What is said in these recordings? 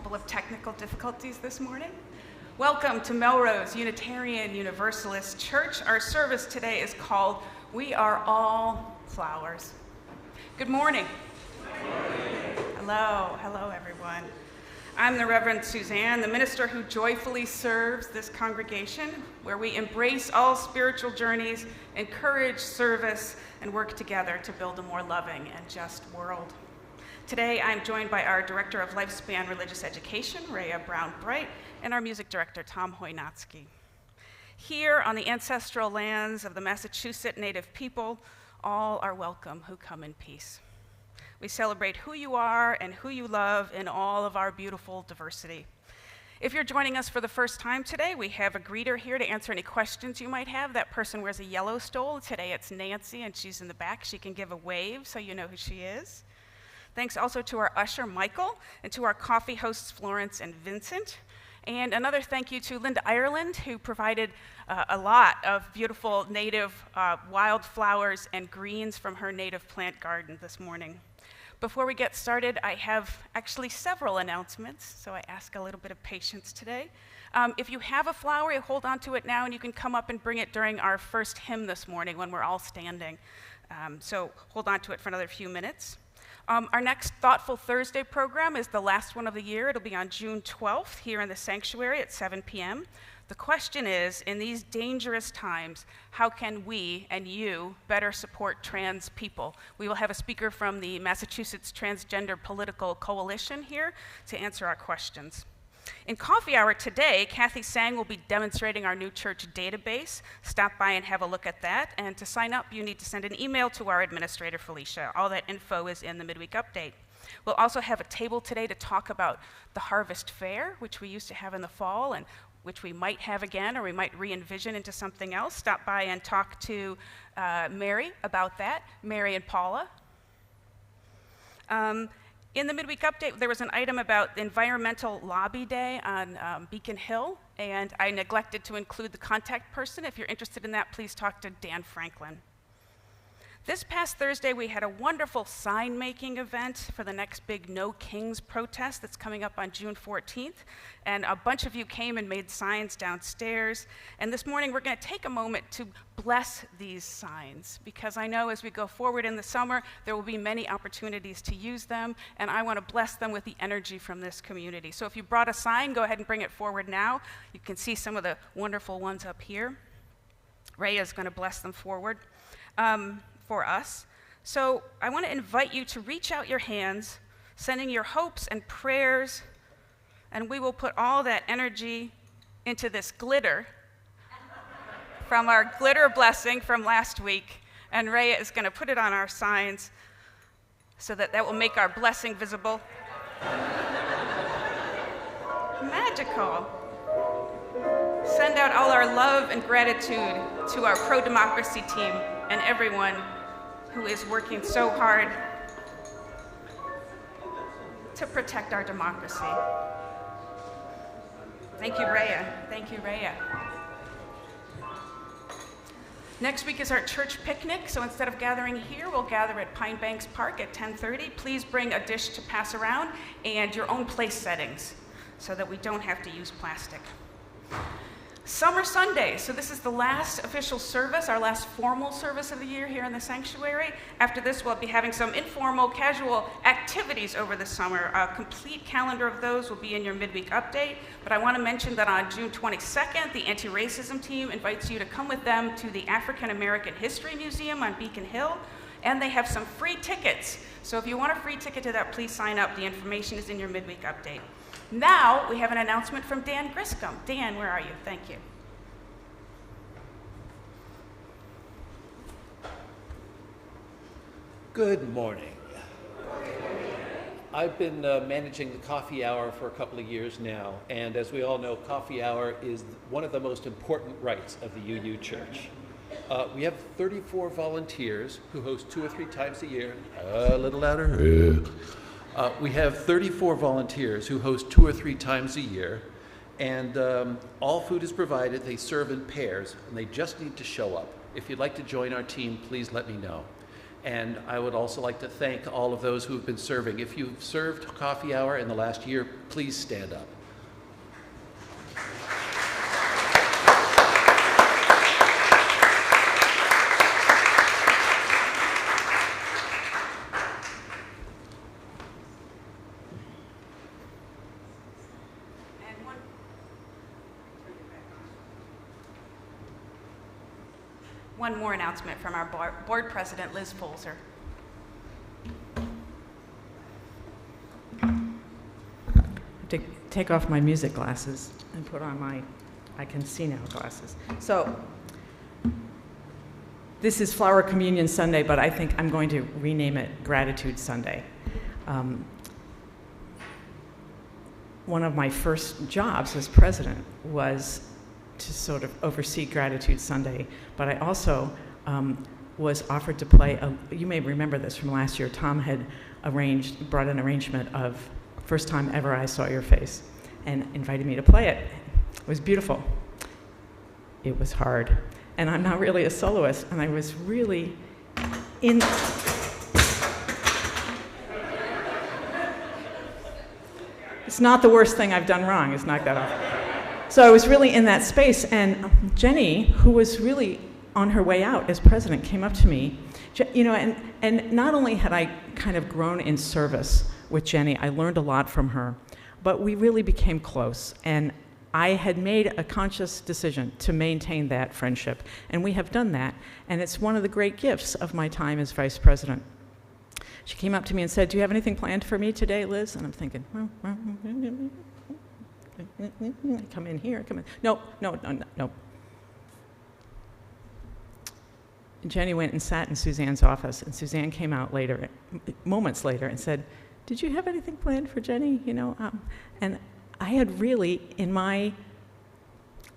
couple of technical difficulties this morning. Welcome to Melrose Unitarian Universalist Church. Our service today is called We Are All Flowers. Good morning. Good morning. Hello everyone. I'm the Reverend Suzanne, the minister who joyfully serves this congregation, where we embrace all spiritual journeys, encourage service, and work together to build a more loving and just world. Today, I'm joined by our Director of Lifespan Religious Education, Rhea Brown-Bright, and our Music Director, Tom Hoynatsky. Here on the ancestral lands of the Massachusetts Native people, all are welcome who come in peace. We celebrate who you are and who you love in all of our beautiful diversity. If you're joining us for the first time today, we have a greeter here to answer any questions you might have. That person wears a yellow stole. Today it's Nancy, and she's in the back. She can give a wave so you know who she is. Thanks also to our usher, Michael, and to our coffee hosts, Florence and Vincent. And another thank you to Linda Ireland, who provided a lot of beautiful native wildflowers and greens from her native plant garden this morning. Before we get started, I have actually several announcements, so I ask a little bit of patience today. If you have a flower, you hold on to it now, and you can come up and bring it during our first hymn this morning when we're all standing. So hold on to it for another few minutes. Our next Thoughtful Thursday program is the last one of the year. It'll be on June 12th here in the sanctuary at 7 p.m. The question is, in these dangerous times, how can we and you better support trans people? We will have a speaker from the Massachusetts Transgender Political Coalition here to answer our questions. In coffee hour today, Kathy Sang will be demonstrating our new church database. Stop by and have a look at that. And to sign up, you need to send an email to our administrator, Felicia. All that info is in the midweek update. We'll also have a table today to talk about the Harvest Fair, which we used to have in the fall and which we might have again, or we might re-envision into something else. Stop by and talk to Mary about that, Mary and Paula. In the midweek update, there was an item about Environmental Lobby Day on Beacon Hill, and I neglected to include the contact person. If you're interested in that, please talk to Dan Franklin. This past Thursday, we had a wonderful sign-making event for the next big No Kings protest that's coming up on June 14th, and a bunch of you came and made signs downstairs. And this morning, we're going to take a moment to bless these signs, because I know as we go forward in the summer, there will be many opportunities to use them, and I want to bless them with the energy from this community. So if you brought a sign, go ahead and bring it forward now. You can see some of the wonderful ones up here. Rhea is going to bless them forward. For us. So I want to invite you to reach out your hands, sending your hopes and prayers, and we will put all that energy into this glitter from our glitter blessing from last week, and Rhea is going to put it on our signs so that will make our blessing visible. Magical. Send out all our love and gratitude to our pro-democracy team and everyone who is working so hard to protect our democracy. Thank you, Rhea. Thank you, Rhea. Next week is our church picnic, so instead of gathering here, we'll gather at Pine Banks Park at 10:30. Please bring a dish to pass around and your own place settings so that we don't have to use plastic. Summer Sunday, so this is the last official service, our last formal service of the year here in the sanctuary. After this, we'll be having some informal, casual activities over the summer. A complete calendar of those will be in your midweek update, but I want to mention that on June 22nd, the anti-racism team invites you to come with them to the African American History Museum on Beacon Hill, and they have some free tickets. So if you want a free ticket to that, please sign up. The information is in your midweek update. Now, we have an announcement from Dan Griscom. Dan, where are you? Thank you. Good morning. I've been managing the coffee hour for a couple of years now, and as we all know, coffee hour is one of the most important rites of the UU Church. We have 34 volunteers who host 2 or 3 times a year. A little louder. We have 34 volunteers who host 2 or 3 times a year, and all food is provided. They serve in pairs, and they just need to show up. If you'd like to join our team, please let me know. And I would also like to thank all of those who have been serving. If you've served coffee hour in the last year, please stand up. One more announcement from our board president, Liz Folzer. To take off my music glasses and put on my I can see now glasses. So this is Flower Communion Sunday, but I think I'm going to rename it Gratitude Sunday. One of my first jobs as president was to sort of oversee Gratitude Sunday, but I also was offered to play, you may remember this from last year, Tom had brought an arrangement of First Time Ever I Saw Your Face and invited me to play it. It was beautiful. It was hard. And I'm not really a soloist, and I was really in... It's not the worst thing I've done wrong, it's knocked that off. So I was really in that space, and Jenny, who was really on her way out as president, came up to me, you know, and not only had I kind of grown in service with Jenny, I learned a lot from her, but we really became close, and I had made a conscious decision to maintain that friendship, and we have done that, and it's one of the great gifts of my time as vice president. She came up to me and said, "Do you have anything planned for me today, Liz?" And I'm thinking, come in here, come in. No. And Jenny went and sat in Suzanne's office, and Suzanne came out later, moments later, and said, "Did you have anything planned for Jenny?" You know, and I had really, in my,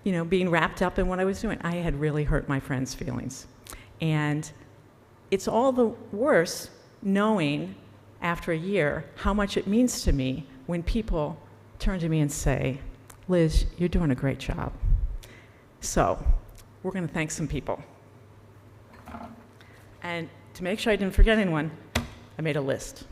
you know, being wrapped up in what I was doing, I had really hurt my friend's feelings. And it's all the worse knowing after a year how much it means to me when people turn to me and say, "Liz, you're doing a great job." So we're going to thank some people. And to make sure I didn't forget anyone, I made a list.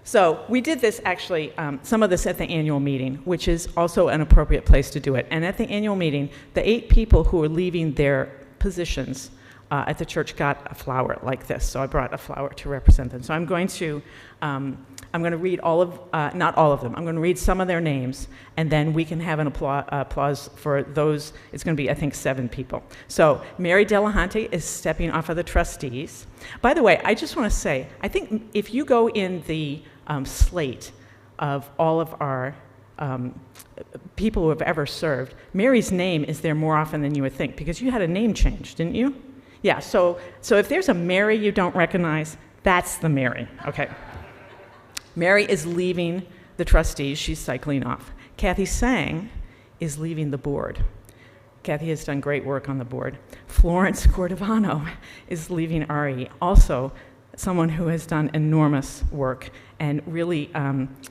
So we did this actually, some of this at the annual meeting, which is also an appropriate place to do it. And at the annual meeting, the 8 people who were leaving their positions at the church got a flower like this. So I brought a flower to represent them. So I'm going to read all of, not all of them, I'm going to read some of their names, and then we can have an applause for those. It's going to be, I think, 7 people. So Mary Delahunty is stepping off of the trustees. By the way, I just want to say, I think if you go in the slate of all of our people who have ever served, Mary's name is there more often than you would think, because you had a name change, didn't you? Yeah, so if there's a Mary you don't recognize, that's the Mary, okay. Mary is leaving the trustees, she's cycling off. Kathy Sang is leaving the board. Kathy has done great work on the board. Florence Cordovano is leaving RE, also someone who has done enormous work and really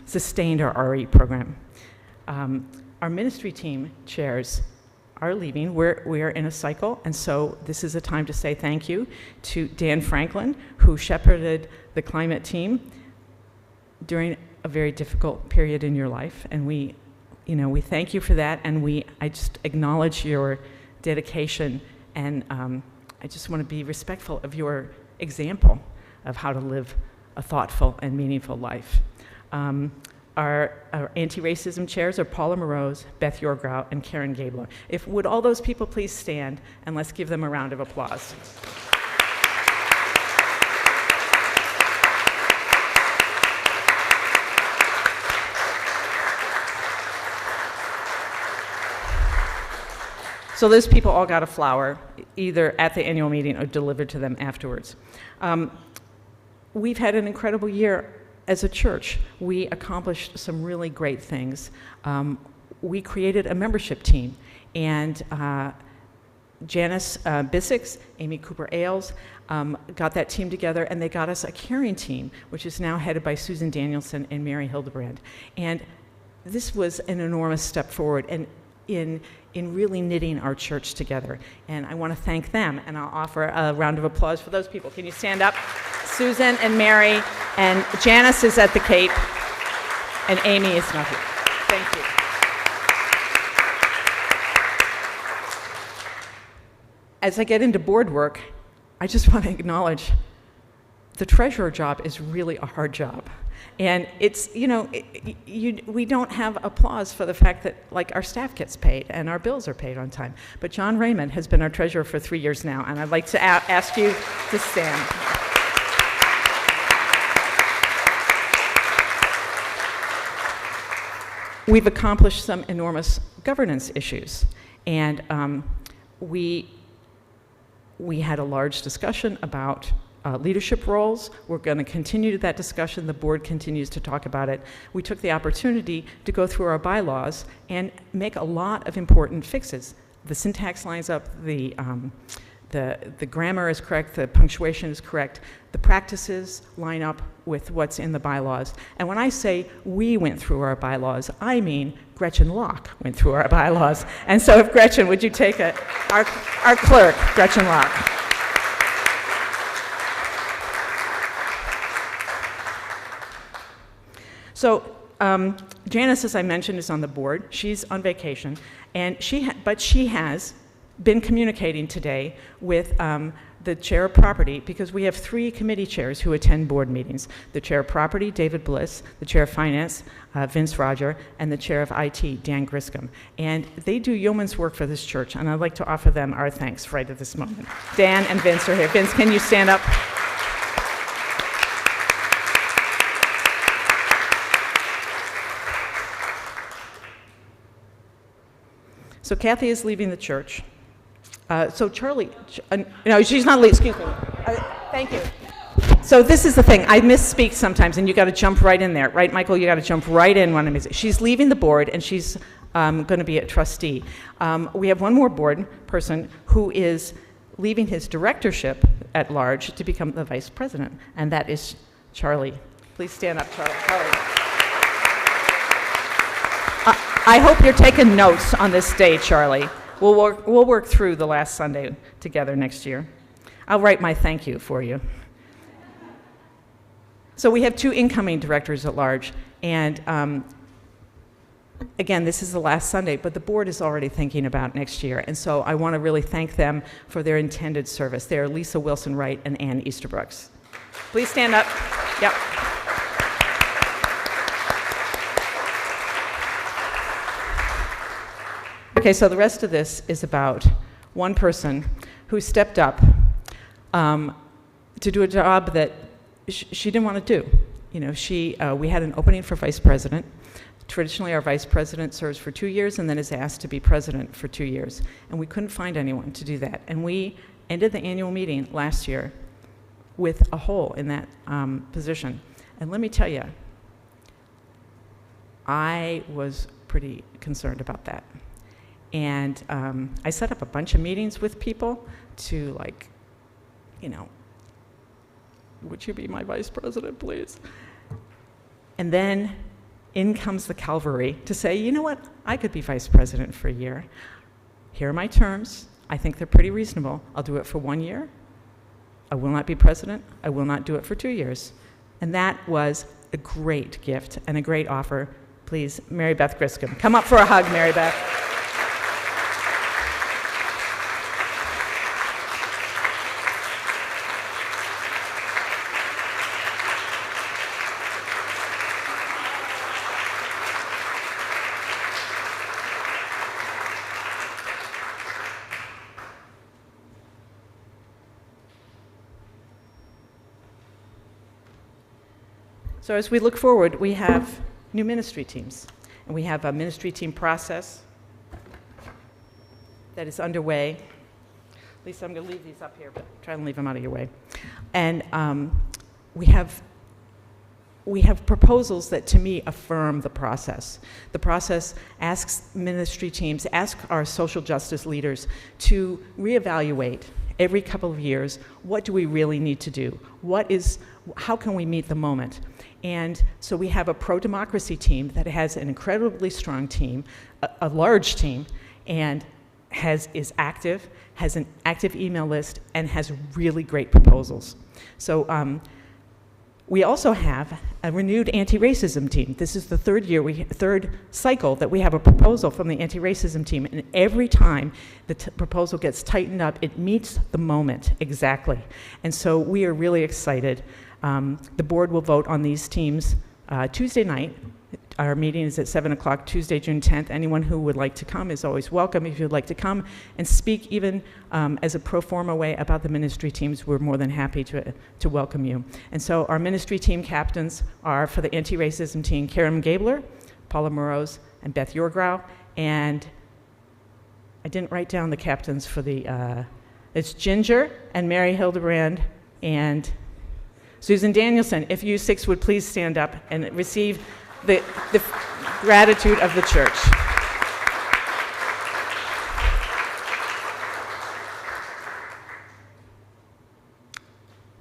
sustained our RE program. Our ministry team chairs are leaving. We're in a cycle, and so this is a time to say thank you to Dan Franklin, who shepherded the climate team during a very difficult period in your life, and we thank you for that, and I just acknowledge your dedication, and I just want to be respectful of your example of how to live a thoughtful and meaningful life. Our anti-racism chairs are Paula Morose, Beth Yorgrau, and Karen Gabler. Would all those people please stand, and let's give them a round of applause. So those people all got a flower, either at the annual meeting or delivered to them afterwards. We've had an incredible year as a church. We accomplished some really great things. We created a membership team, and Janice Bissix, Amy Cooper-Ailes got that team together, and they got us a caring team, which is now headed by Susan Danielson and Mary Hildebrand. And this was an enormous step forward, and in really knitting our church together. And I want to thank them, and I'll offer a round of applause for those people. Can you stand up? Susan and Mary, and Janice is at the Cape, and Amy is not here. Thank you. As I get into board work, I just want to acknowledge the treasurer job is really a hard job. And it's, we don't have applause for the fact that, like, our staff gets paid and our bills are paid on time. But John Raymond has been our treasurer for 3 years now, and I'd like to ask you to stand. We've accomplished some enormous governance issues, and we had a large discussion about leadership roles. We're going to continue that discussion. The board continues to talk about it. We took the opportunity to go through our bylaws and make a lot of important fixes. The syntax lines up, the grammar is correct, the punctuation is correct, the practices line up with what's in the bylaws. And when I say we went through our bylaws, I mean Gretchen Locke went through our bylaws. And so if Gretchen, would you take it? Our clerk, Gretchen Locke. So Janice, as I mentioned, is on the board. She's on vacation, and but she has been communicating today with the chair of property, because we have 3 committee chairs who attend board meetings. The chair of property, David Bliss, the chair of finance, Vince Roger, and the chair of IT, Dan Griscom. And they do yeoman's work for this church, and I'd like to offer them our thanks right at this moment. Dan and Vince are here. Vince, can you stand up? So Kathy is leaving the church. So Charlie, no, she's not leaving, excuse me. Thank you. So this is the thing, I misspeak sometimes, and you got to jump right in there, right, Michael? You got to jump right in when I miss. She's leaving the board, and she's going to be a trustee. We have one more board person who is leaving his directorship at large to become the vice president, and that is Charlie. Please stand up, Charlie. I hope you're taking notes on this day, Charlie. We'll work through the last Sunday together next year. I'll write my thank you for you. So we have 2 incoming directors at large, and again, this is the last Sunday, but the board is already thinking about next year, and so I want to really thank them for their intended service. They are Lisa Wilson-Wright and Ann Easterbrooks. Please stand up. Yep. Okay, so the rest of this is about one person who stepped up to do a job that she didn't want to do. We had an opening for vice president. Traditionally, our vice president serves for 2 years and then is asked to be president for 2 years. And we couldn't find anyone to do that. And we ended the annual meeting last year with a hole in that position. And let me tell you, I was pretty concerned about that. And I set up a bunch of meetings with people to, would you be my vice president, please? And then in comes the cavalry to say, you know what, I could be vice president for a year. Here are my terms. I think they're pretty reasonable. I'll do it for 1 year. I will not be president. I will not do it for 2 years. And that was a great gift and a great offer. Please, Mary Beth Griscom. Come up for a hug, Mary Beth. So as we look forward, we have new ministry teams, and we have a ministry team process that is underway. Lisa, I'm going to leave these up here, but try and leave them out of your way. And we have proposals that, to me, affirm the process. The process asks ministry teams, asks our social justice leaders to reevaluate every couple of years, what do we really need to do? How can we meet the moment? And so we have a pro-democracy team that has an incredibly strong team, a large team, and is active, has an active email list, and has really great proposals. So we also have a renewed anti-racism team. This is the third cycle that we have a proposal from the anti-racism team, and every time the proposal gets tightened up, it meets the moment exactly. And so we are really excited. The board will vote on these teams Tuesday night. Our meeting is at 7 o'clock, Tuesday, June 10th. Anyone who would like to come is always welcome. If you'd like to come and speak even as a pro forma way about the ministry teams, we're more than happy to welcome you. And so our ministry team captains are, for the anti-racism team, Karen Gabler, Paula Moroz, and Beth Yorgrau. And I didn't write down the captains for it's Ginger and Mary Hildebrand and Susan Danielson. If you six would please stand up and receive the gratitude of the church.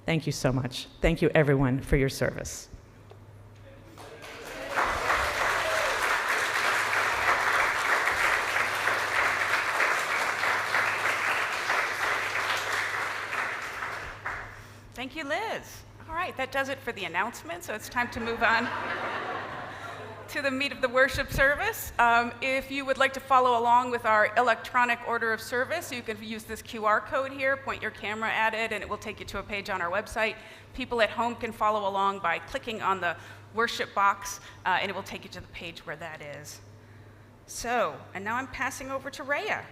Thank you so much. Thank you, everyone, for your service. Thank you, Liz. All right, that does it for the announcement, so it's time to move on to the meat of the worship service. If you would like to follow along with our electronic order of service, you can use this QR code here, point your camera at it, and it will take you to a page on our website. People at home can follow along by clicking on the worship box, and it will take you to the page where that is. So, and now I'm passing over to Rhea.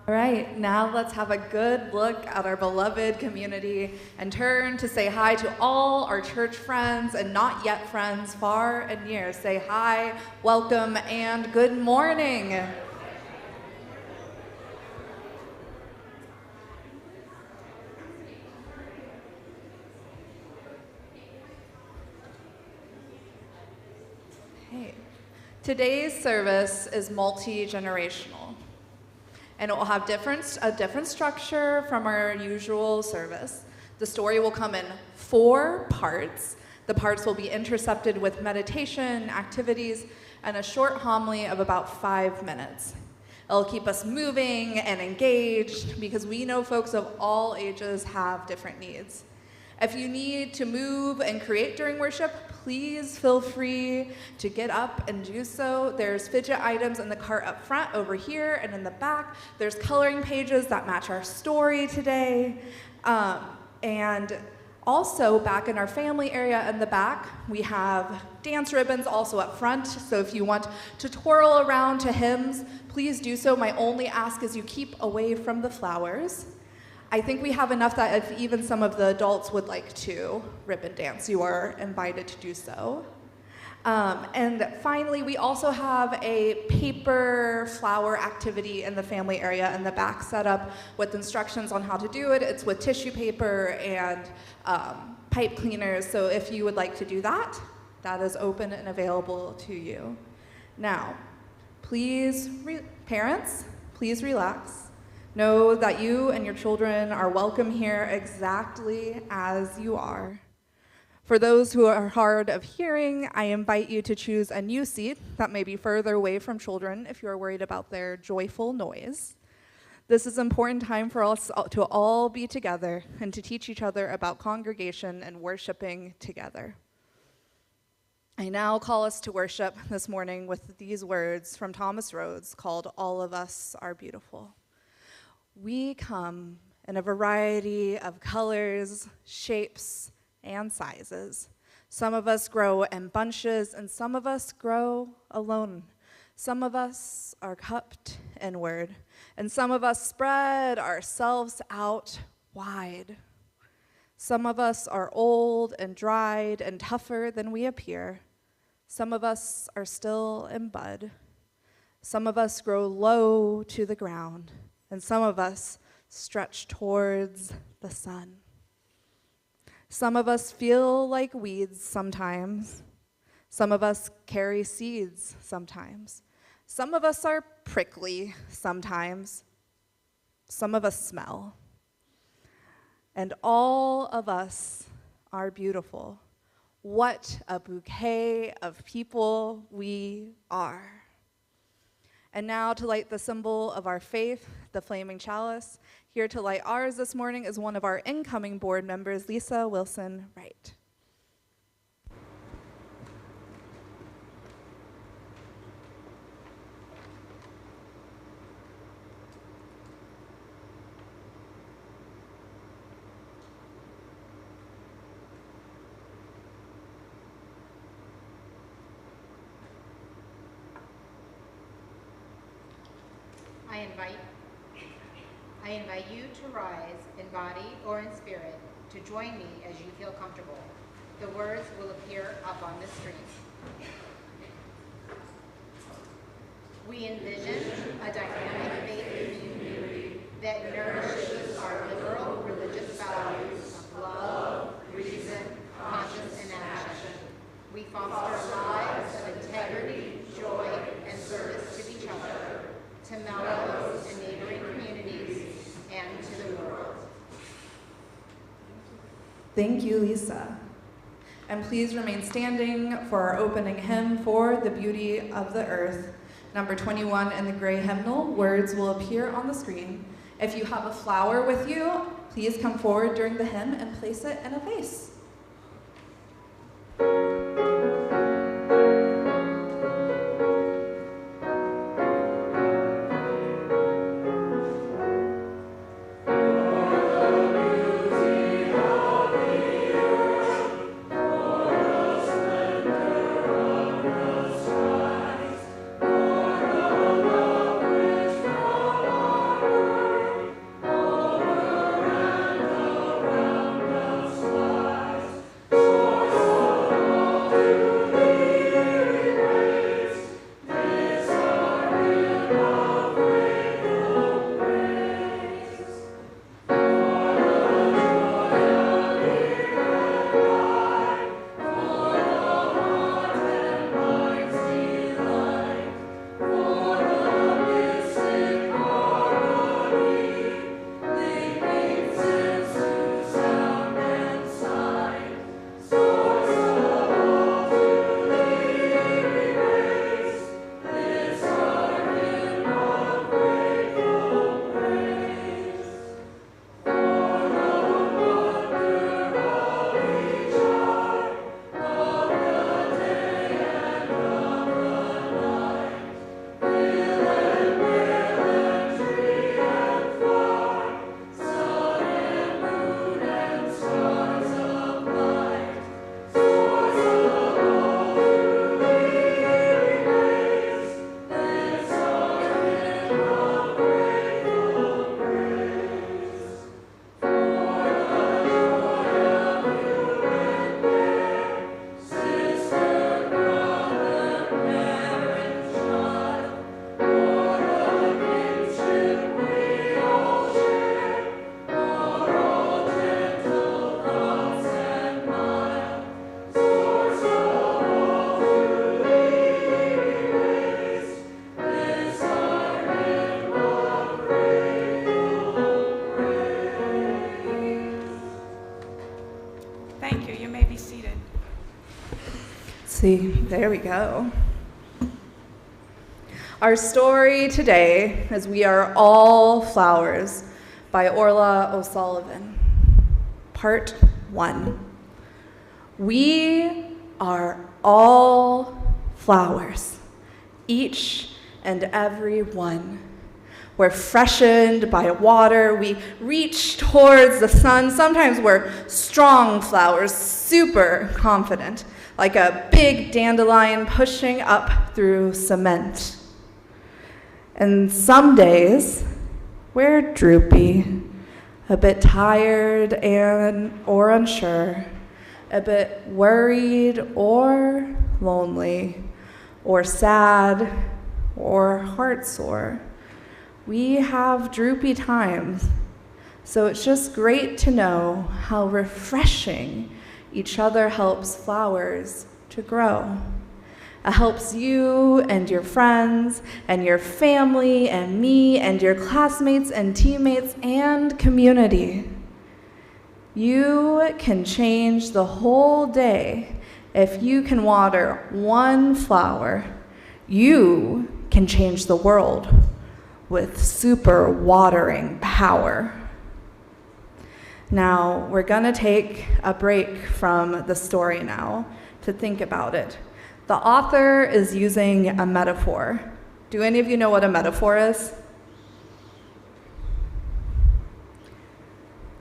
All right, now let's have a good look at our beloved community and turn to say hi to all our church friends and not yet friends far and near. Say hi, welcome, and good morning. Hey. Today's service is multi-generational, and it will have a different structure from our usual service. The story will come in 4 parts. The parts will be intercepted with meditation, activities, and a short homily of about 5 minutes. It'll keep us moving and engaged because we know folks of all ages have different needs. If you need to move and create during worship, please feel free to get up and do so. There's fidget items in the cart up front over here, and in the back, there's coloring pages that match our story today. And also back in our family area in the back, we have dance ribbons also up front. So if you want to twirl around to hymns, please do so. My only ask is you keep away from the flowers. I think we have enough that if even some of the adults would like to ribbon dance, you are invited to do so. And finally, we also have a paper flower activity in the family area in the back set up with instructions on how to do it. It's with tissue paper and pipe cleaners, so if you would like to do that, that is open and available to you. Now, please, parents, please relax. Know that you and your children are welcome here exactly as you are. For those who are hard of hearing, I invite you to choose a new seat that may be further away from children if you are worried about their joyful noise. This is an important time for us to all be together and to teach each other about congregation and worshiping together. I now call us to worship this morning with these words from Thomas Rhodes called "All of Us Are Beautiful." We come in a variety of colors, shapes, and sizes. Some of us grow in bunches, and some of us grow alone. Some of us are cupped inward, and some of us spread ourselves out wide. Some of us are old and dried and tougher than we appear. Some of us are still in bud. Some of us grow low to the ground, and some of us stretch towards the sun. Some of us feel like weeds sometimes. Some of us carry seeds sometimes. Some of us are prickly sometimes. Some of us smell. And all of us are beautiful. What a bouquet of people we are. And now to light the symbol of our faith, the flaming chalice. Here to light ours this morning is one of our incoming board members, Lisa Wilson Wright. I invite you to rise in body or in spirit to join me as you feel comfortable. The words will appear up on the screen. We envision a dynamic faith community that nourishes our liberal religious values of love, reason, conscience, and action. We foster lives of integrity, joy, and service to each other, to Melrose and neighboring communities, and to the world. Thank you, Lisa. And please remain standing for our opening hymn, For the Beauty of the Earth. Number 21 in the gray hymnal. Words will appear on the screen. If you have a flower with you, please come forward during the hymn and place it in a vase. Thank you. You may be seated. See, there we go. Our story today is We Are All Flowers by Orla O'Sullivan. Part 1. We are all flowers, each and every one. We're freshened by water. We reach towards the sun. Sometimes we're strong flowers, super confident, like a big dandelion pushing up through cement. And some days, we're droopy, a bit tired or unsure, a bit worried or lonely, or sad or heartsore. We have droopy times, so it's just great to know how refreshing each other helps flowers to grow. It helps you and your friends and your family and me and your classmates and teammates and community. You can change the whole day if you can water one flower. You can change the world with super watering power. Now, we're gonna take a break from the story now to think about it. The author is using a metaphor. Do any of you know what a metaphor is?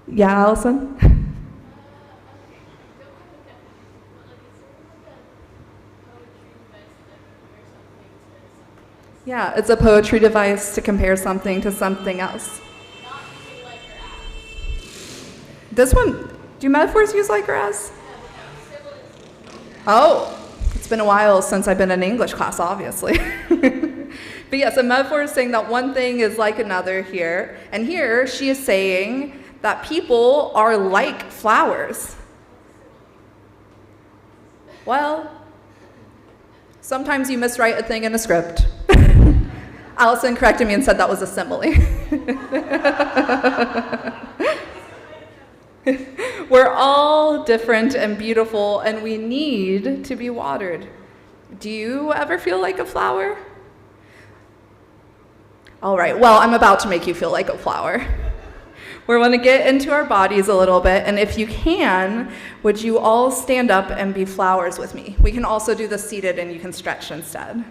Yeah, Allison? Yeah, it's a poetry device to compare something to something else. This one, do metaphors use like or as? Oh, it's been a while since I've been in English class, obviously. But yes, a metaphor is saying that one thing is like another here. And here she is saying that people are like flowers. Well, sometimes you miswrite a thing in a script. Allison corrected me and said that was a simile. We're all different and beautiful, and we need to be watered. Do you ever feel like a flower? All right, well, I'm about to make you feel like a flower. We're going to get into our bodies a little bit, and if you can, would you all stand up and be flowers with me? We can also do this seated, and you can stretch instead.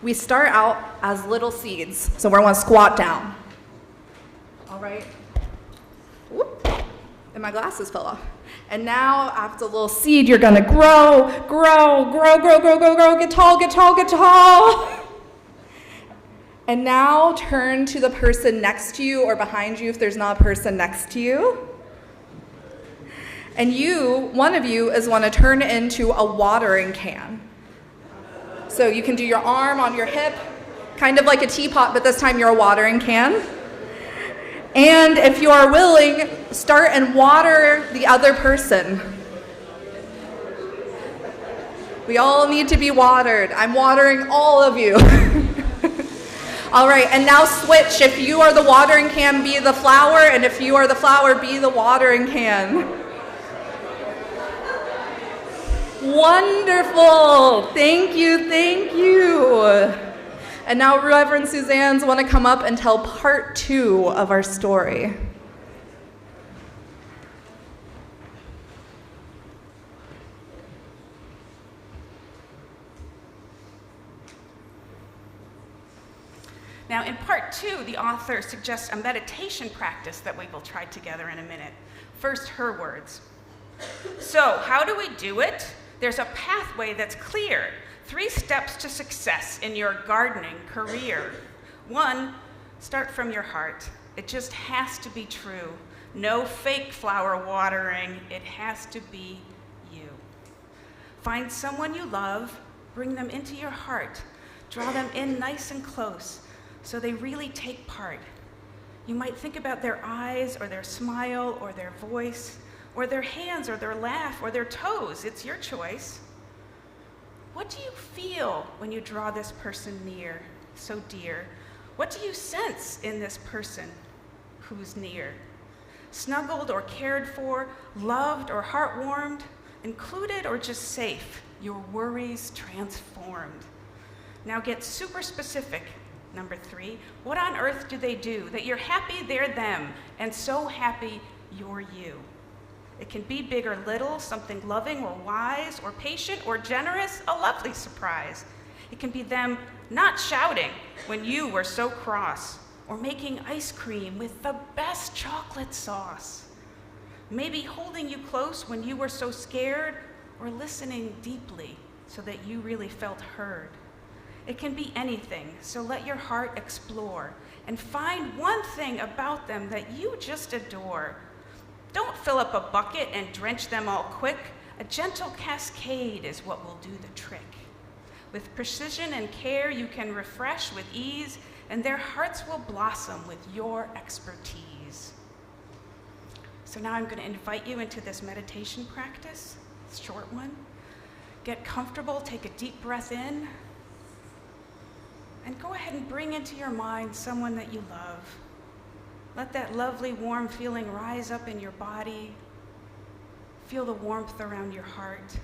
We start out as little seeds, so we're going to squat down. All right. Whoop. And my glasses fell off. And now, after a little seed, you're going to grow, get tall, get tall, get tall. And now turn to the person next to you or behind you if there's not a person next to you. And you, one of you, is going to turn into a watering can. So you can do your arm on your hip, kind of like a teapot, but this time you're a watering can. And if you are willing, start and water the other person. We all need to be watered. I'm watering all of you. All right, and now switch. If you are the watering can, be the flower, and if you are the flower, be the watering can. Wonderful. Thank you, thank you. And now Reverend Suzanne's want to come up and tell part 2 of our story. Now, in part 2, the author suggests a meditation practice that we will try together in a minute. First, her words. So, how do we do it? There's a pathway that's clear. 3 steps to success in your gardening career. 1, start from your heart. It just has to be true. No fake flower watering. It has to be you. Find someone you love, bring them into your heart, draw them in nice and close so they really take part. You might think about their eyes or their smile or their voice or their hands or their laugh or their toes. It's your choice. What do you feel when you draw this person near, so dear? What do you sense in this person who's near? Snuggled or cared for, loved or heart-warmed, included or just safe, your worries transformed. Now get super specific. Number 3, what on earth do they do that you're happy they're them and so happy you're you? It can be big or little, something loving or wise or patient or generous, a lovely surprise. It can be them not shouting when you were so cross or making ice cream with the best chocolate sauce. Maybe holding you close when you were so scared or listening deeply so that you really felt heard. It can be anything, so let your heart explore and find one thing about them that you just adore. Don't fill up a bucket and drench them all quick. A gentle cascade is what will do the trick. With precision and care, you can refresh with ease, and their hearts will blossom with your expertise. So now I'm going to invite you into this meditation practice, short one. Get comfortable, take a deep breath in, and go ahead and bring into your mind someone that you love. Let that lovely warm feeling rise up in your body. Feel the warmth around your heart.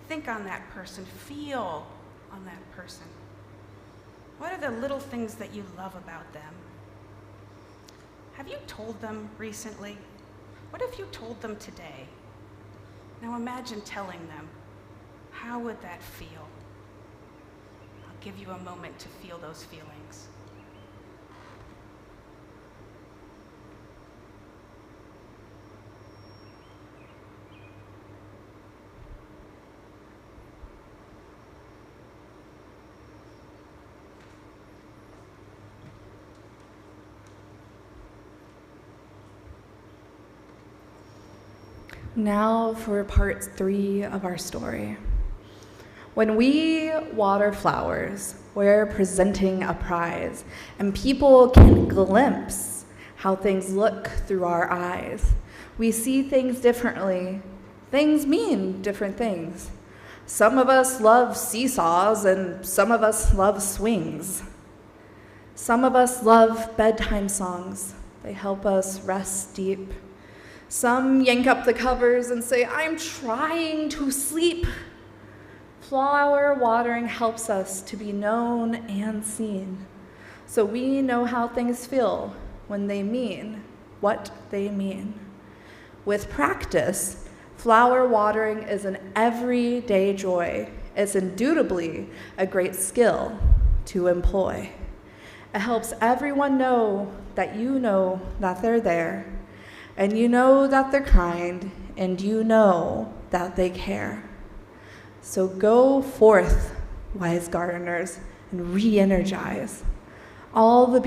Think on that person. Feel on that person. What are the little things that you love about them? Have you told them recently? What if you told them today? Now imagine telling them. How would that feel? I'll give you a moment to feel those feelings. Now for part 3 of our story. When we water flowers, we're presenting a prize, and people can glimpse how things look through our eyes. We see things differently. Things mean different things. Some of us love seesaws, and some of us love swings. Some of us love bedtime songs. They help us rest deep. Some yank up the covers and say, "I'm trying to sleep." Flower watering helps us to be known and seen, so we know how things feel when they mean what they mean. With practice, flower watering is an everyday joy. It's indubitably a great skill to employ. It helps everyone know that they're there, and you know that they're kind, and you know that they care. So go forth, wise gardeners, and re-energize all the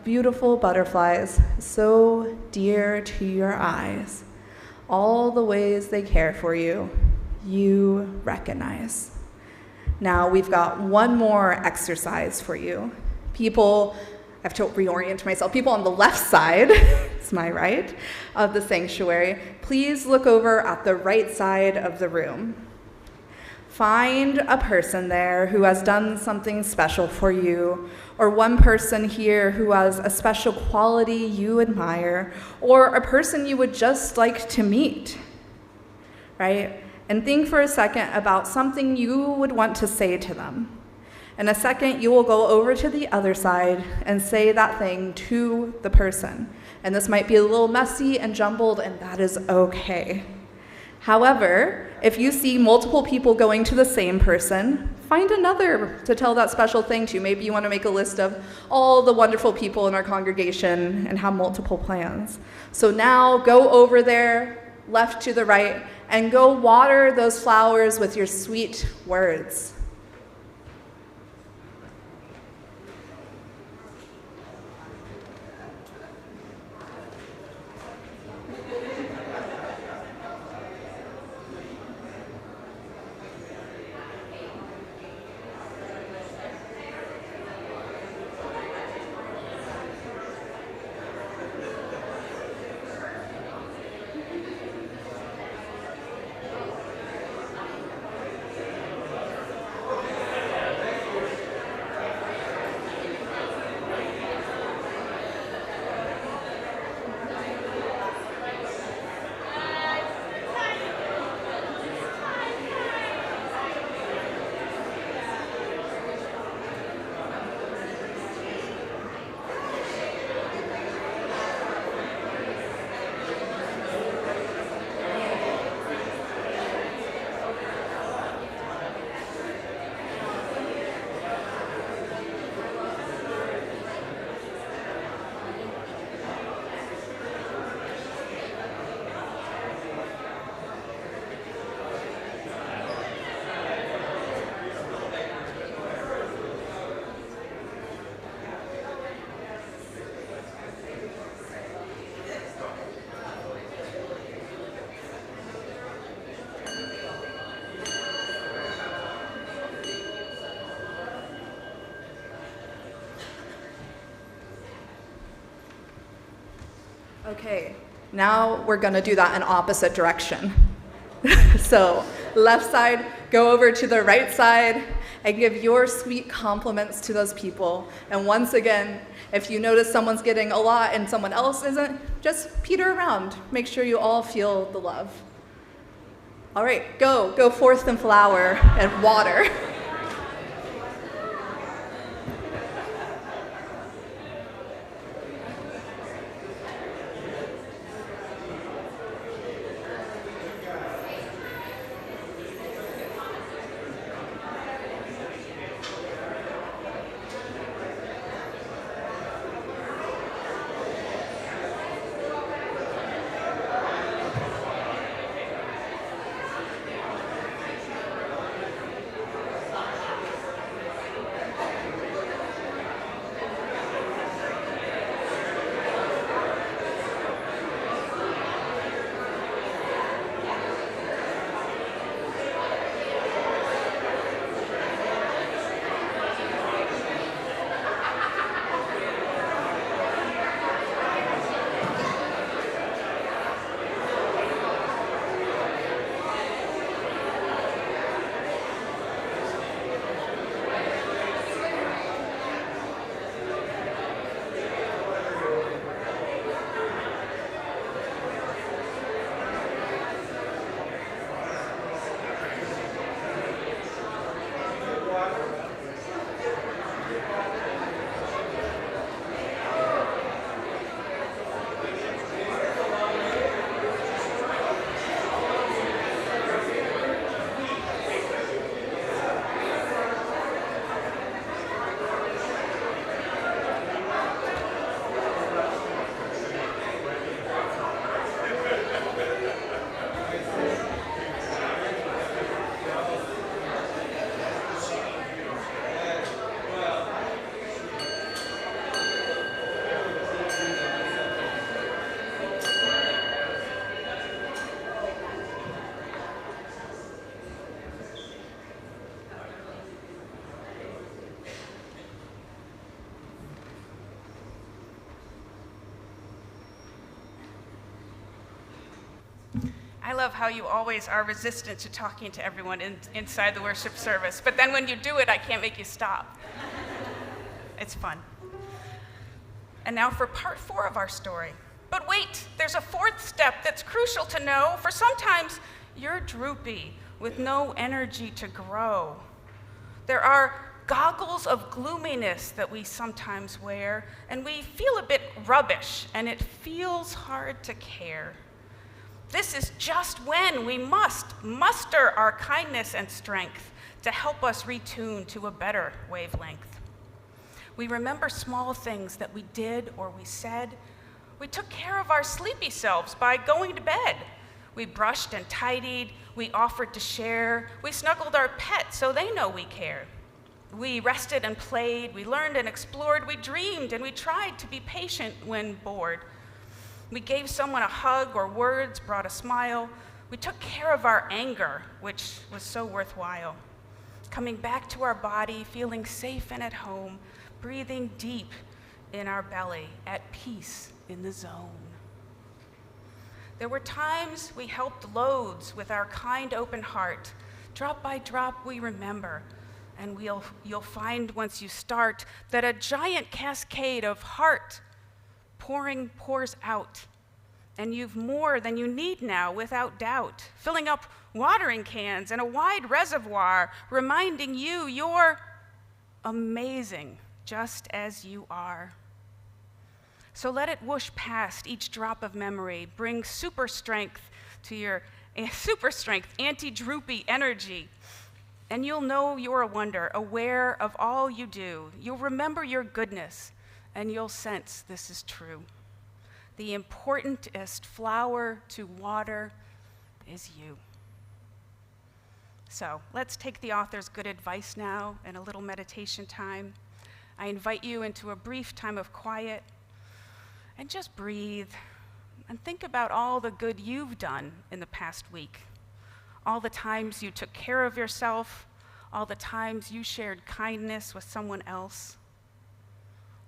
beautiful butterflies so dear to your eyes. All the ways they care for you, you recognize. Now we've got one more exercise for you. I have to reorient myself. People on the left side, it's my right, of the sanctuary, please look over at the right side of the room. Find a person there who has done something special for you, or one person here who has a special quality you admire, or a person you would just like to meet, right? And think for a second about something you would want to say to them. In a second, you will go over to the other side and say that thing to the person. And this might be a little messy and jumbled, and that is okay. However, if you see multiple people going to the same person, find another to tell that special thing to. Maybe you want to make a list of all the wonderful people in our congregation and have multiple plans. So now go over there, left to the right, and go water those flowers with your sweet words. Okay, now we're going to do that in opposite direction. So Left side, go over to the right side and give your sweet compliments to those people. And once again, if you notice someone's getting a lot and someone else isn't, just peter around. Make sure you all feel the love. All right, go forth and flower and water. I love how you always are resistant to talking to everyone inside the worship service, but then when you do it, I can't make you stop. It's fun. And now for part 4 of our story. But wait, there's a 4th step that's crucial to know, for sometimes you're droopy with no energy to grow. There are goggles of gloominess that we sometimes wear, and we feel a bit rubbish, and it feels hard to care. This is just when we must muster our kindness and strength to help us retune to a better wavelength. We remember small things that we did or we said. We took care of our sleepy selves by going to bed. We brushed and tidied. We offered to share. We snuggled our pets so they know we care. We rested and played. We learned and explored. We dreamed and we tried to be patient when bored. We gave someone a hug or words brought a smile. We took care of our anger, which was so worthwhile. Coming back to our body, feeling safe and at home, breathing deep in our belly, at peace in the zone. There were times we helped loads with our kind open heart. Drop by drop we remember, and you'll find once you start that a giant cascade of heart pours out, and you've more than you need now without doubt, filling up watering cans and a wide reservoir, reminding you you're amazing just as you are. So let it whoosh past each drop of memory, bring super strength to your anti-droopy energy, and you'll know you're a wonder, aware of all you do. You'll remember your goodness, and you'll sense this is true. The importantest flower to water is you. So let's take the author's good advice now in a little meditation time. I invite you into a brief time of quiet and just breathe and think about all the good you've done in the past week, all the times you took care of yourself, all the times you shared kindness with someone else.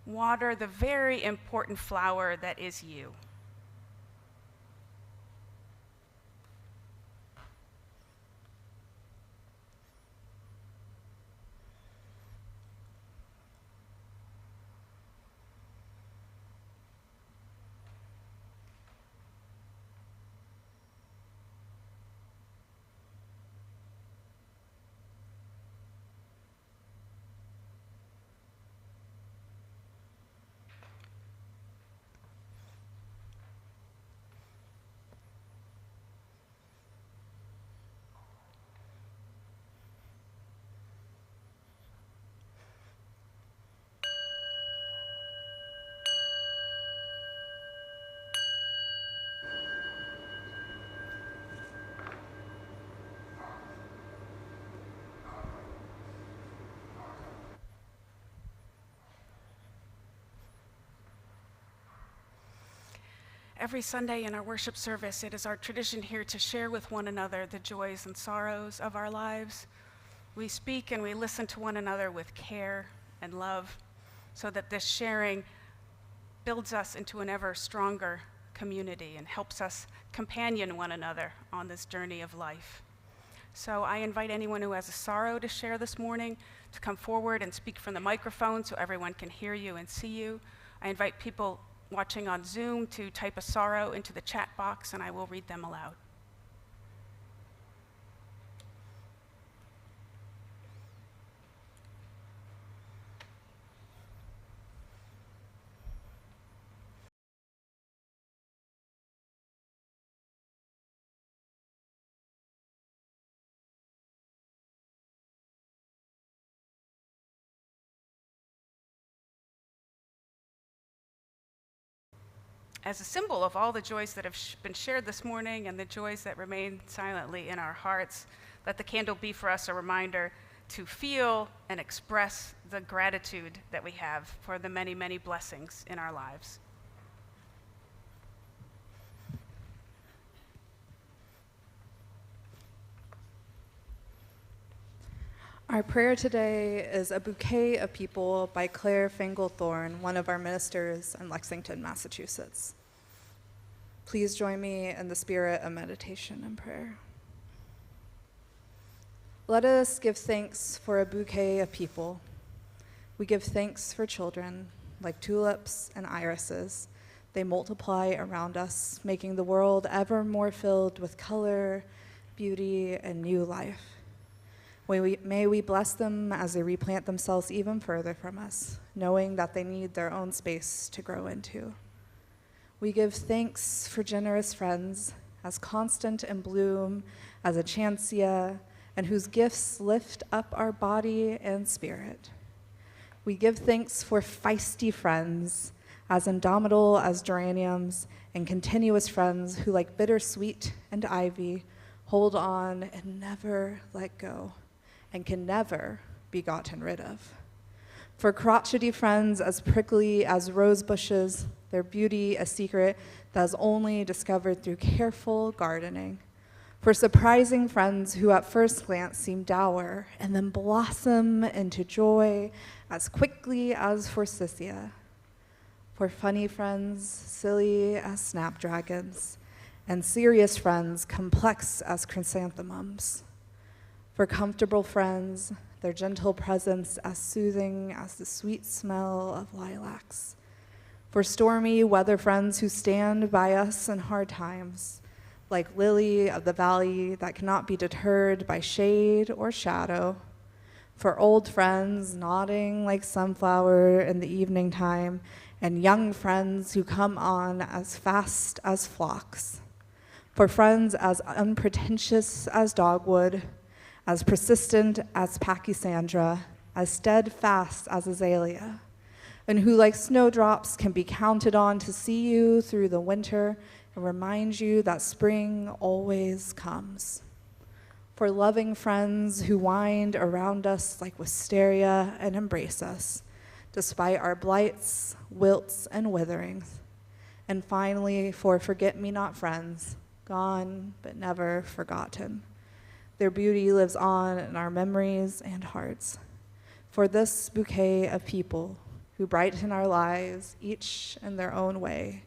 Water the very important flower that is you. Every Sunday in our worship service, it is our tradition here to share with one another the joys and sorrows of our lives. We speak and we listen to one another with care and love, so that this sharing builds us into an ever stronger community and helps us companion one another on this journey of life. So I invite anyone who has a sorrow to share this morning to come forward and speak from the microphone so everyone can hear you and see you. I invite people watching on Zoom to type a sorrow into the chat box, and I will read them aloud. As a symbol of all the joys that have been shared this morning and the joys that remain silently in our hearts, let the candle be for us a reminder to feel and express the gratitude that we have for the many, many blessings in our lives. Our prayer today is A Bouquet of People by Claire Fanglethorne, one of our ministers in Lexington, Massachusetts. Please join me in the spirit of meditation and prayer. Let us give thanks for a bouquet of people. We give thanks for children, like tulips and irises. They multiply around us, making the world ever more filled with color, beauty, and new life. May we bless them as they replant themselves even further from us, knowing that they need their own space to grow into. We give thanks for generous friends, as constant in bloom as a chancea, and whose gifts lift up our body and spirit. We give thanks for feisty friends, as indomitable as geraniums, and continuous friends who, like bittersweet and ivy, hold on and never let go, and can never be gotten rid of. For crotchety friends as prickly as rose bushes, their beauty a secret that is only discovered through careful gardening. For surprising friends who at first glance seem dour and then blossom into joy as quickly as forsythia. For funny friends, silly as snapdragons, and serious friends, complex as chrysanthemums. For comfortable friends, their gentle presence as soothing as the sweet smell of lilacs. For stormy weather friends who stand by us in hard times, like lily of the valley that cannot be deterred by shade or shadow. For old friends nodding like sunflower in the evening time, and young friends who come on as fast as flocks. For friends as unpretentious as dogwood, as persistent as pachysandra, as steadfast as azalea, and who like snowdrops can be counted on to see you through the winter and remind you that spring always comes. For loving friends who wind around us like wisteria and embrace us, despite our blights, wilts, and witherings. And finally, for forget-me-not friends, gone but never forgotten. Their beauty lives on in our memories and hearts. For this bouquet of people who brighten our lives, each in their own way,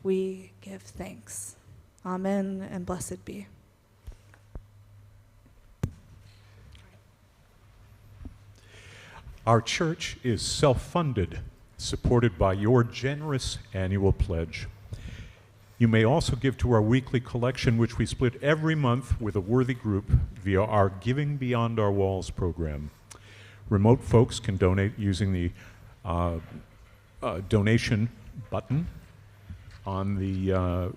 we give thanks. Amen, and blessed be. Our church is self-funded, supported by your generous annual pledge. You may also give to our weekly collection, which we split every month with a worthy group via our Giving Beyond Our Walls program. Remote folks can donate using the donation button on the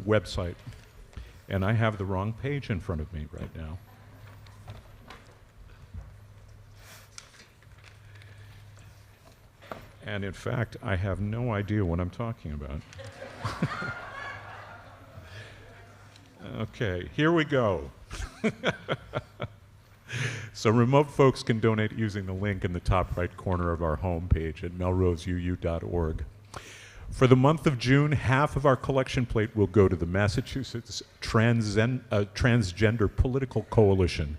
website. And I have the wrong page in front of me right now. And in fact, I have no idea what I'm talking about. Okay, here we go. So remote folks can donate using the link in the top right corner of our homepage at melroseuu.org. For the month of June, half of our collection plate will go to the Massachusetts Transgender Political Coalition,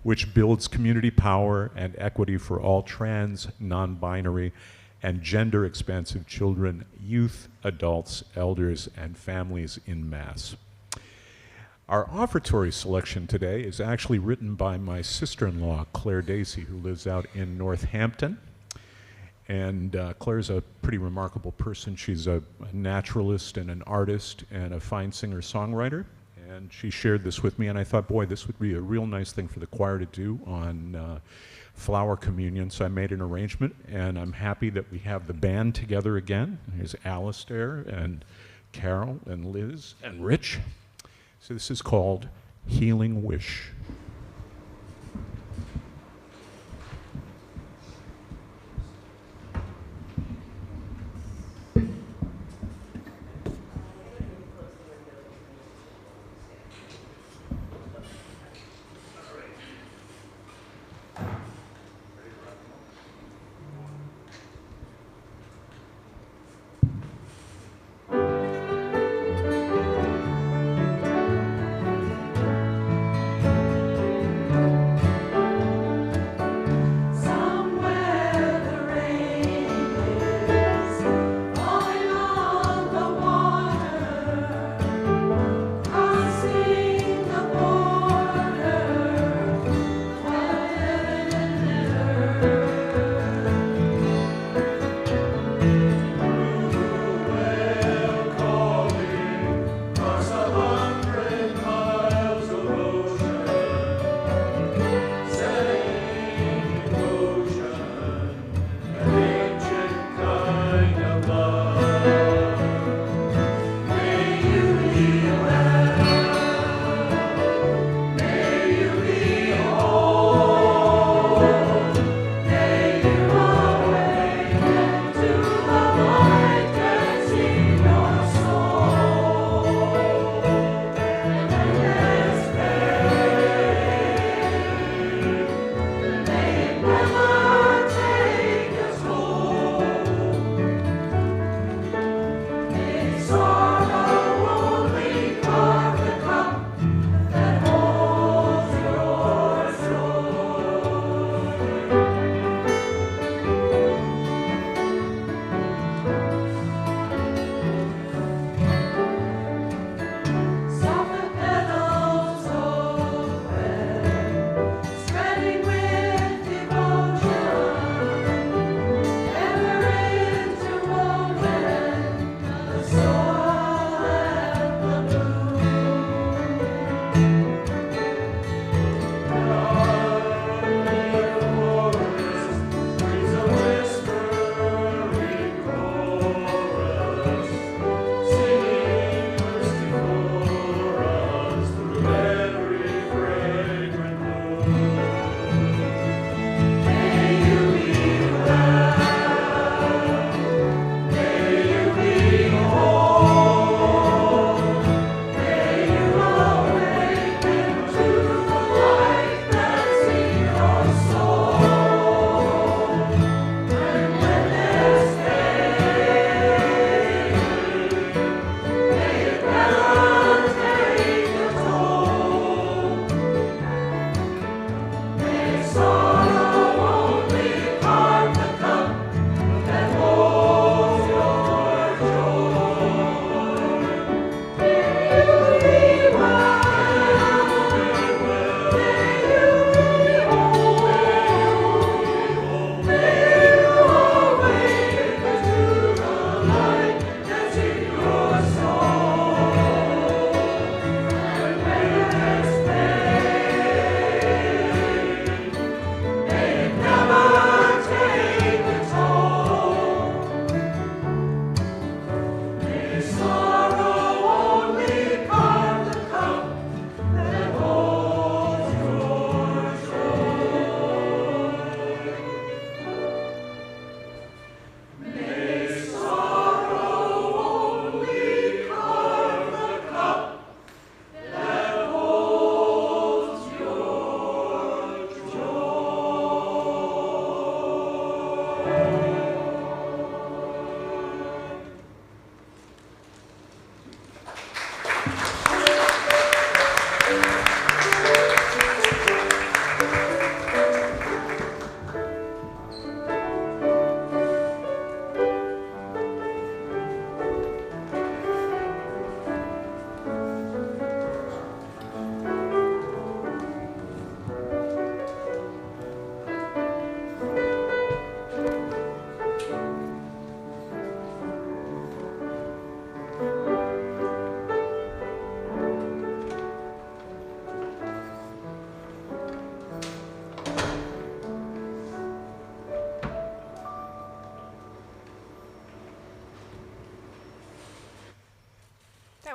which builds community power and equity for all trans, non-binary, and gender-expansive children, youth, adults, elders, and families in Mass. Our offertory selection today is actually written by my sister-in-law, Claire Dacey, who lives out in Northampton. And Claire's a pretty remarkable person. She's a naturalist and an artist and a fine singer-songwriter. And she shared this with me, and I thought, boy, this would be a real nice thing for the choir to do on Flower Communion. So I made an arrangement, and I'm happy that we have the band together again. Here's Alistair and Carol and Liz and Rich. So this is called Healing Wish.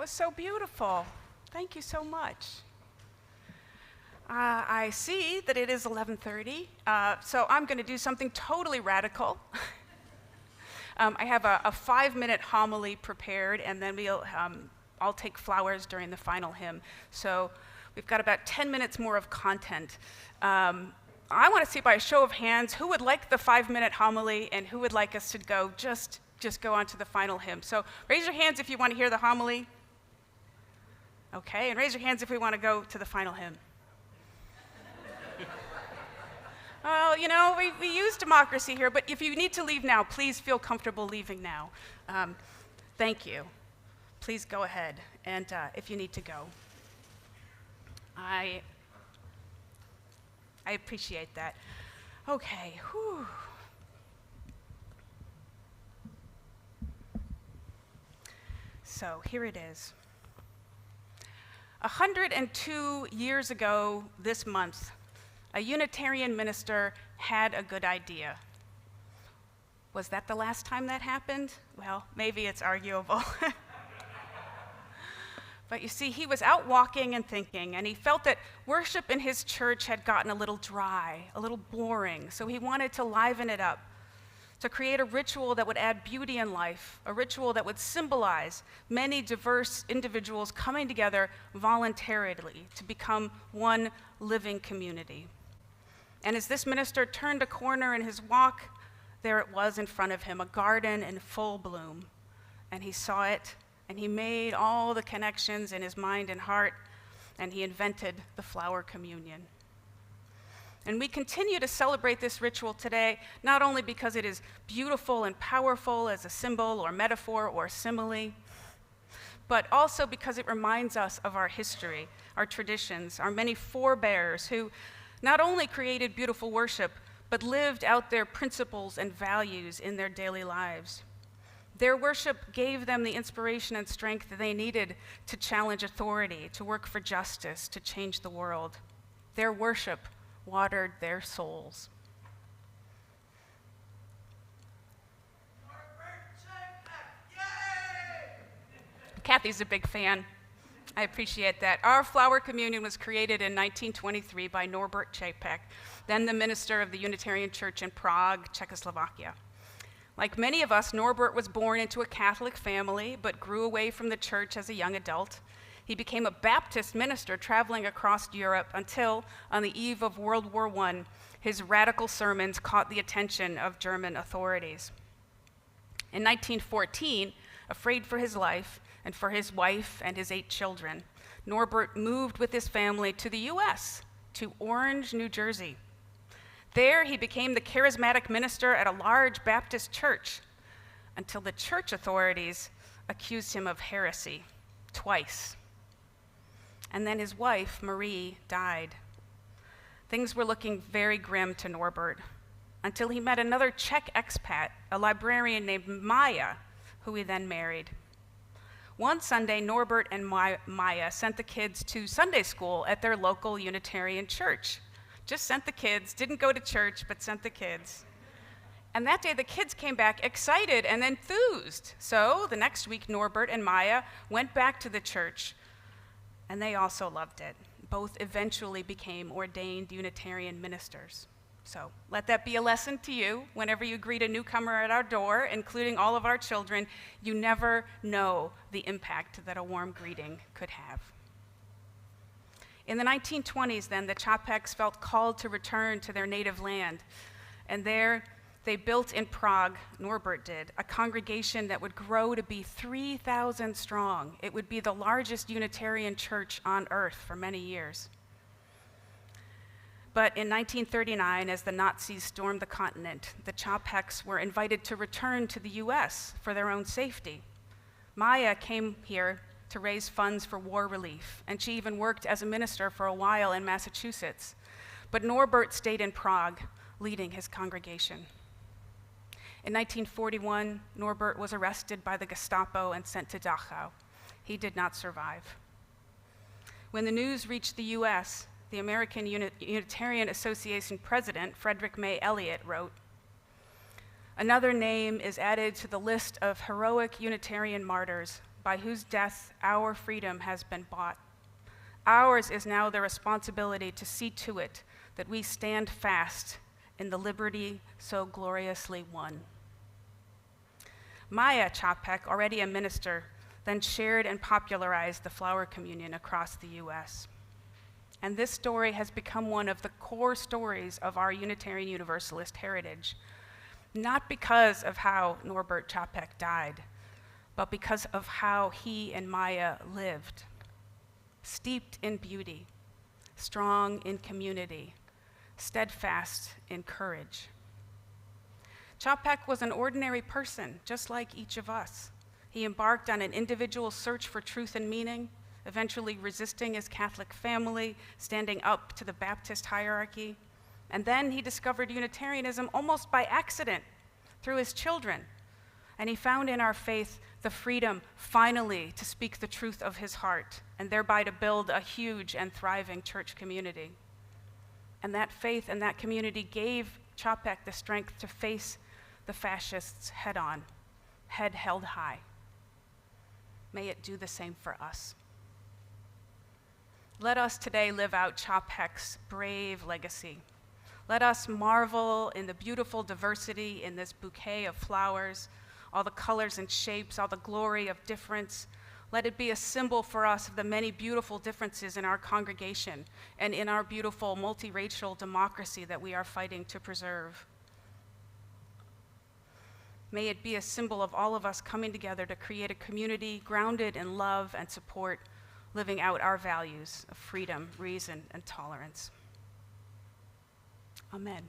was so beautiful. Thank you so much. I see that it is 11:30, so I'm going to do something totally radical. I have a 5-minute homily prepared, and then I'll take flowers during the final hymn. So we've got about 10 minutes more of content. I want to see by a show of hands who would like the 5-minute homily and who would like us to go just go on to the final hymn. So raise your hands if you want to hear the homily. Okay, and raise your hands if we want to go to the final hymn. Well, you know, we use democracy here, but if you need to leave now, please feel comfortable leaving now. Thank you. Please go ahead, and if you need to go. I appreciate that. Okay, whew. So here it is. 102 years ago this month, a Unitarian minister had a good idea. Was that the last time that happened? Well, maybe it's arguable. But you see, he was out walking and thinking, and he felt that worship in his church had gotten a little dry, a little boring, so he wanted to liven it up, to create a ritual that would add beauty in life, a ritual that would symbolize many diverse individuals coming together voluntarily to become one living community. And as this minister turned a corner in his walk, there it was in front of him, a garden in full bloom. And he saw it, and he made all the connections in his mind and heart, and he invented the flower communion. And we continue to celebrate this ritual today, not only because it is beautiful and powerful as a symbol or metaphor or simile, but also because it reminds us of our history, our traditions, our many forebears who not only created beautiful worship, but lived out their principles and values in their daily lives. Their worship gave them the inspiration and strength that they needed to challenge authority, to work for justice, to change the world. Their worship watered their souls. Kathy's a big fan. I appreciate that. Our flower communion was created in 1923 by Norbert Čapek, then the minister of the Unitarian Church in Prague, Czechoslovakia. Like many of us, Norbert was born into a Catholic family, but grew away from the church as a young adult. He became a Baptist minister traveling across Europe until, on the eve of World War I, his radical sermons caught the attention of German authorities. In 1914, afraid for his life, and for his wife and his 8 children, Norbert moved with his family to the U.S., to Orange, New Jersey. There, he became the charismatic minister at a large Baptist church until the church authorities accused him of heresy twice. And then his wife, Marie, died. Things were looking very grim to Norbert until he met another Czech expat, a librarian named Maya, who he then married. One Sunday, Norbert and Maya sent the kids to Sunday school at their local Unitarian church. Just sent the kids, didn't go to church, but sent the kids. And that day, the kids came back excited and enthused. So the next week, Norbert and Maya went back to the church, and they also loved it. Both eventually became ordained Unitarian ministers. So let that be a lesson to you. Whenever you greet a newcomer at our door, including all of our children, you never know the impact that a warm greeting could have. In the 1920s, then, the Čapeks felt called to return to their native land. And there, they built in Prague, Norbert did, a congregation that would grow to be 3,000 strong. It would be the largest Unitarian church on earth for many years. But in 1939, as the Nazis stormed the continent, the Čapeks were invited to return to the US for their own safety. Maya came here to raise funds for war relief, and she even worked as a minister for a while in Massachusetts. But Norbert stayed in Prague, leading his congregation. In 1941, Norbert was arrested by the Gestapo and sent to Dachau. He did not survive. When the news reached the US, the American Unitarian Association president, Frederick May Elliott, wrote, "Another name is added to the list of heroic Unitarian martyrs, by whose death our freedom has been bought. Ours is now the responsibility to see to it that we stand fast in the liberty so gloriously won. Maya Chapek, already a minister, then shared and popularized the flower communion across the U.S. And this story has become one of the core stories of our Unitarian Universalist heritage, not because of how Norbert Chapek died, but because of how he and Maya lived, steeped in beauty, strong in community, steadfast in courage. Chapek was an ordinary person, just like each of us. He embarked on an individual search for truth and meaning, eventually resisting his Catholic family, standing up to the Baptist hierarchy. And then he discovered Unitarianism almost by accident through his children. And he found in our faith the freedom, finally, to speak the truth of his heart, and thereby to build a huge and thriving church community. And that faith and that community gave Chapek the strength to face the fascists head on, head held high. May it do the same for us. Let us today live out Chapek's brave legacy. Let us marvel in the beautiful diversity in this bouquet of flowers, all the colors and shapes, all the glory of difference. Let it be a symbol for us of the many beautiful differences in our congregation and in our beautiful multiracial democracy that we are fighting to preserve. May it be a symbol of all of us coming together to create a community grounded in love and support, living out our values of freedom, reason, and tolerance. Amen.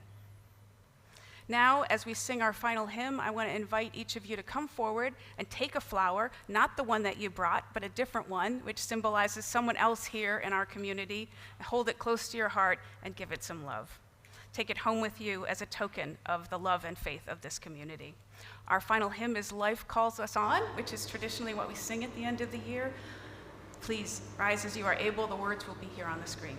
Now, as we sing our final hymn, I want to invite each of you to come forward and take a flower, not the one that you brought, but a different one, which symbolizes someone else here in our community. Hold it close to your heart and give it some love. Take it home with you as a token of the love and faith of this community. Our final hymn is Life Calls Us On, which is traditionally what we sing at the end of the year. Please rise as you are able. The words will be here on the screen.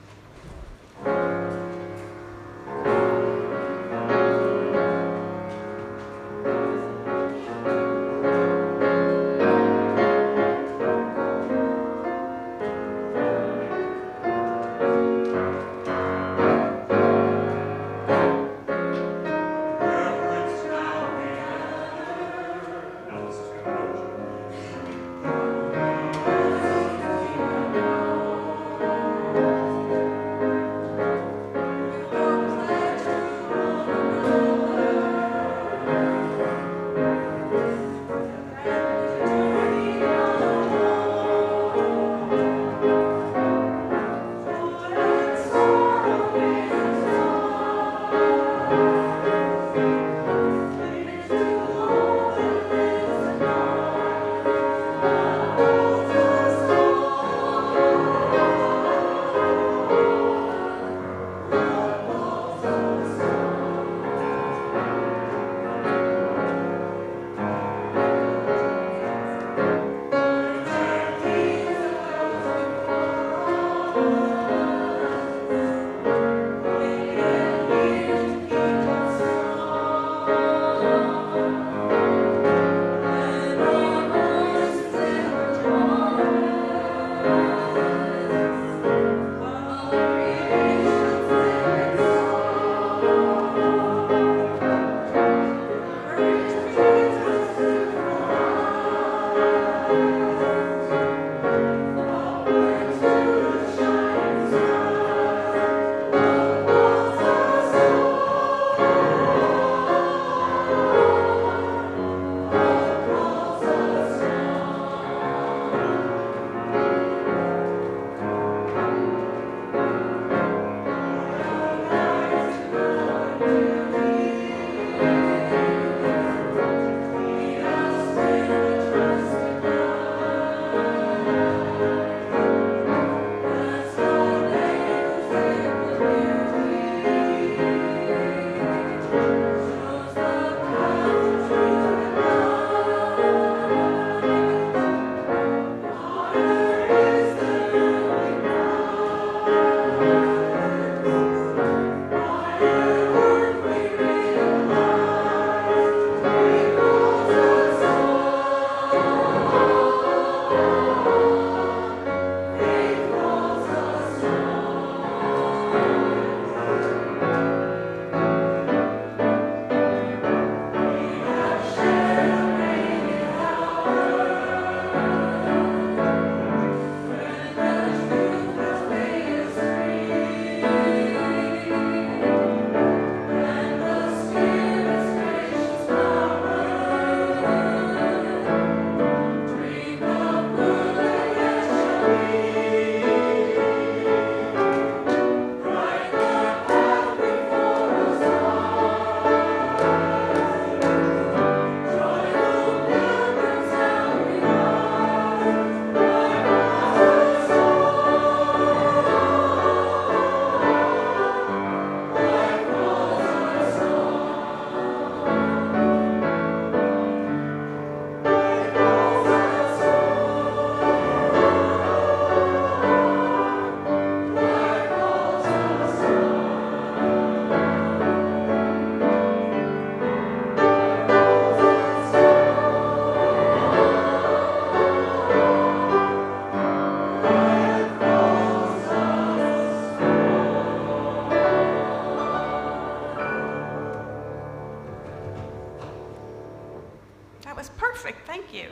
you.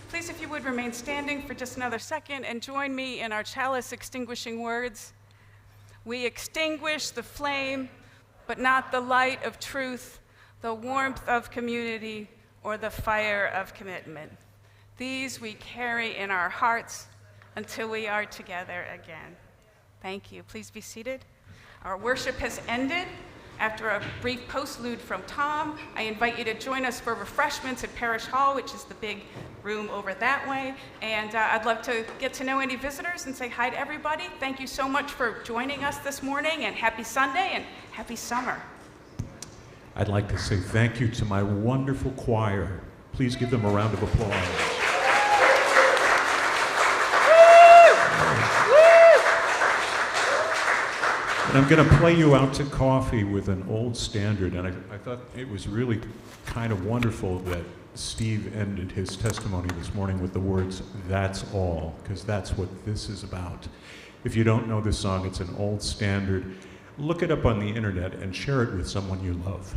Please, if you would remain standing for just another second and join me in our chalice extinguishing words. We extinguish the flame, but not the light of truth, the warmth of community, or the fire of commitment. These we carry in our hearts until we are together again. Thank you. Please be seated. Our worship has ended. After a brief postlude from Tom, I invite you to join us for refreshments at Parish Hall, which is the big room over that way. And I'd love to get to know any visitors and say hi to everybody. Thank you so much for joining us this morning, and happy Sunday and happy summer. I'd like to say thank you to my wonderful choir. Please give them a round of applause. And I'm going to play you out to coffee with an old standard, and I thought it was really kind of wonderful that Steve ended his testimony this morning with the words, "That's all," because that's what this is about. If you don't know this song, it's an old standard. Look it up on the internet and share it with someone you love.